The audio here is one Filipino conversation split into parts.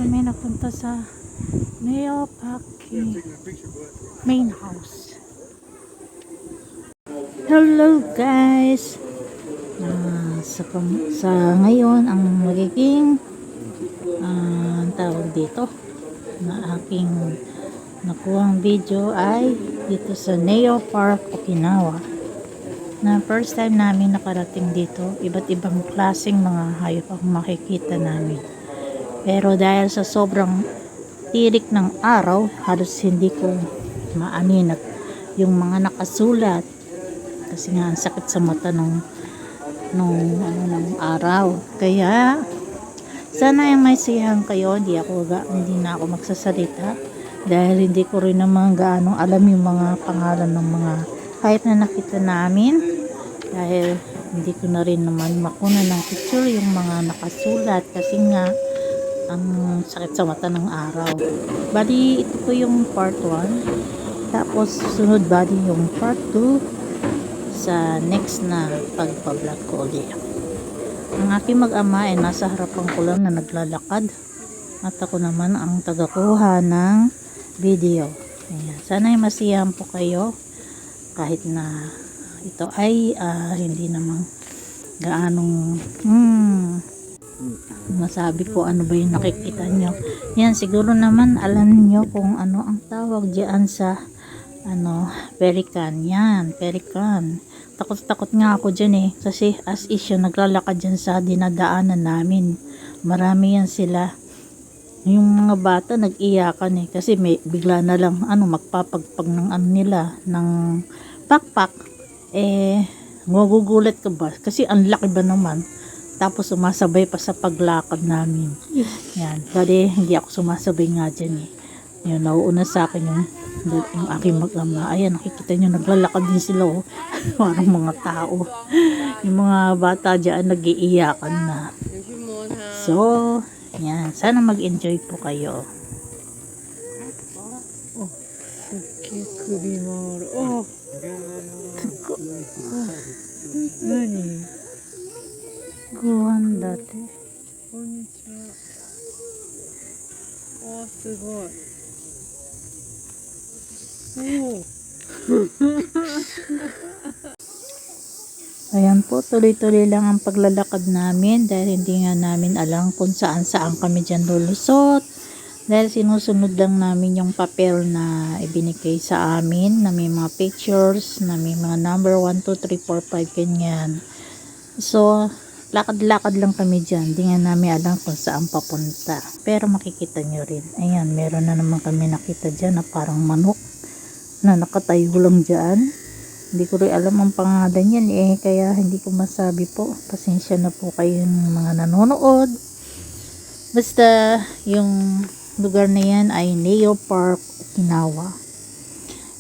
kami napunta sa Neopaki main house. Hello guys! Sa ngayon ang magiging tawag dito na aking nakuhang video ay dito sa Neo Park, Okinawa, na first time namin nakarating dito. Iba't ibang klaseng mga hayop ang makikita namin, pero dahil sa sobrang tirik ng araw, halos hindi ko maaninag yung mga nakasulat kasi nga ang sakit sa mata ng araw. Kaya sana yung may siyahan kayo. Hindi na ako magsasalita dahil hindi ko rin naman gaano alam yung mga pangalan ng mga kahit na nakita namin, dahil hindi ko na rin naman makuna ng picture yung mga nakasulat kasi nga ang sakit sa mata ng araw. Bali, ito po yung part 1, tapos sunod bali yung part 2 sa next na pagpa-vlog ko ulit. Ang aking mag-ama ay nasa harapan ko lang na naglalakad at ako naman ang tagakuha ng video. Ayan. Sana ay masiyahan po kayo kahit na ito ay hindi namang gaanong masabi ko ano ba yung nakikita nyo. Yan, siguro naman alam niyo kung ano ang tawag diyan sa pelican. Yan, pelican. Takot nga ako dyan kasi as is yun, naglalakad dyan sa dinadaanan namin. Marami yan sila. Yung mga bata nag-iyakan kasi may bigla na lang magpapagpag ng nila ng pakpak. Magugulat ka ba? Kasi ang laki ba naman? Tapos sumasabay pa sa paglakad namin. Yan. Bali, hindi ako sumasabay nga dyan Yun, nauuna sa akin yung aking mag-ama. Ayan, nakikita nyo, naglalakad din sila parang mga tao. Yung mga bata dyan nag-iiyakan na. So, yan. Sana mag-enjoy po kayo. Nani? Gohan dati. Sugoi. Ayan po, tuloy-tuloy lang ang paglalakad namin dahil hindi nga namin alam kung saan kami dyan lulusot, dahil sinusunod lang namin yung papel na ibinigay sa amin na may mga pictures, na may mga number 1, 2, 3, 4, 5 ganyan. So lakad-lakad lang kami dyan, hindi nga namin alam kung saan papunta, pero makikita nyo rin. Ayan, meron na naman kami nakita dyan na parang manok na nakatayo lang dyan. Hindi ko rin alam ang pangalan yan kaya hindi ko masabi po. Pasensya na po kayo ng mga nanonood. Basta yung lugar na yan ay Neo Park, Okinawa.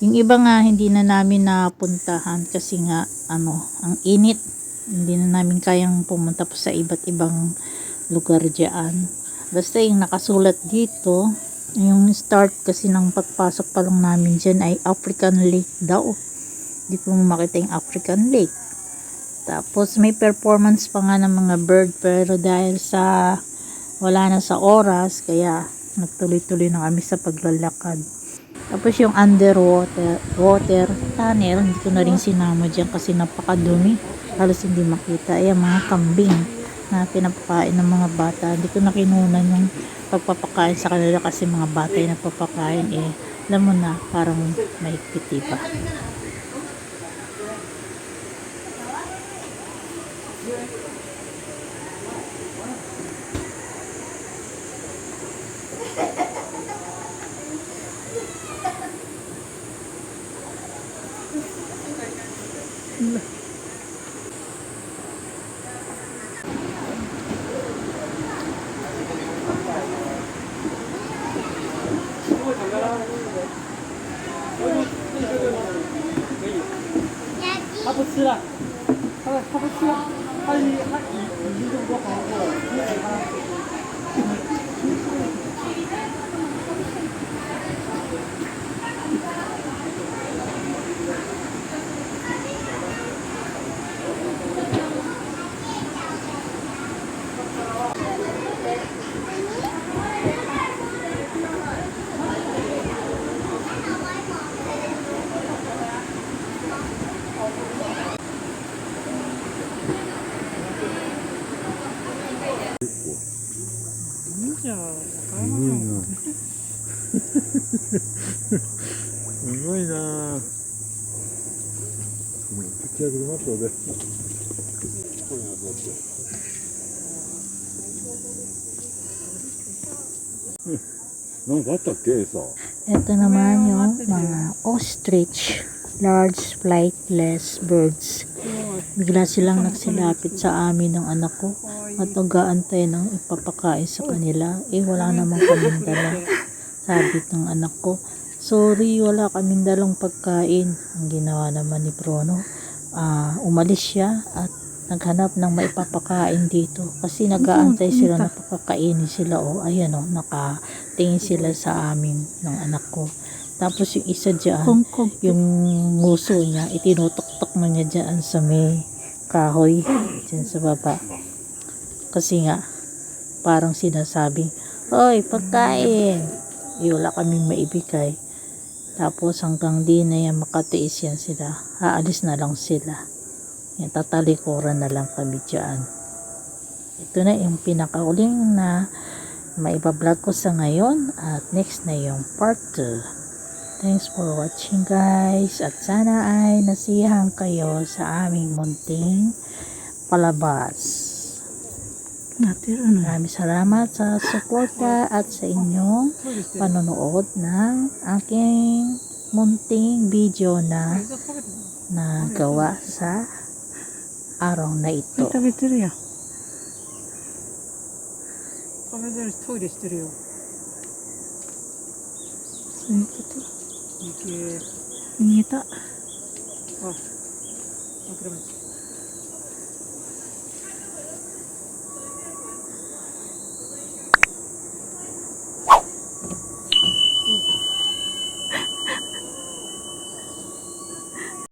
Yung iba nga hindi na namin napuntahan kasi nga ang init. Hindi na namin kayang pumunta pa sa iba't ibang lugar dyan. Basta yung nakasulat dito, yung start kasi ng pagpasok pa lang namin dyan ay African Lake daw. Hindi ko makita yung African Lake. Tapos may performance pa nga ng mga bird, pero dahil sa wala na sa oras, kaya nagtuloy-tuloy na kami sa paglalakad. Tapos yung water tunnel, hindi ko na rin sinama dyan kasi napakadumi. Halos hindi makita. Ayan, mga kambing na pinapakain ng mga bata. Hindi ko na kinunan yung pagpapakain sa kanila kasi mga bata yung nagpapakain. Alam mo na, parang mahigpit pa. じゃわからすないごいな。すごいな。口開けてますので。これはどうしよう。なんかあったっけ、餌。Ito naman yung mga ostrich, large flightless birds. Bigla silang nagsilapit sa amin ng anak ko at nag-aantay ng ipapakain sa kanila. Wala namang kaming dala. Sabi ng anak ko, sorry, wala kaming dalang pagkain. Ang ginawa naman ni Bruno, umalis siya at naghanap ng maipapakain dito. Kasi nag-aantay sila na pakakainin sila. Ayan nakatingin sila sa amin ng anak ko. Tapos yung isa dyan, yung nguso niya, itinutok-tok na niya dyan sa may kahoy, dyan sa baba. Kasi nga, parang sinasabi, "Hoy, pagkain!" Wala kaming maibigay. Tapos hanggang di na yan makatiis yan sila, aalis na lang sila. Yan, tatalikuran na lang kami dyan. Ito na yung pinakauling na maibablog ko sa ngayon at next na yung part 2. Thanks for watching guys at sana ay nasiyahan kayo sa aming munting palabas. Maraming salamat sa suporta at sa inyong panonood ng aking munting video na nagawa sa araw na ito. 食べてるやん。食べてるしトイレしてるよ。そういうこといけ。逃げた。あ、諦めた。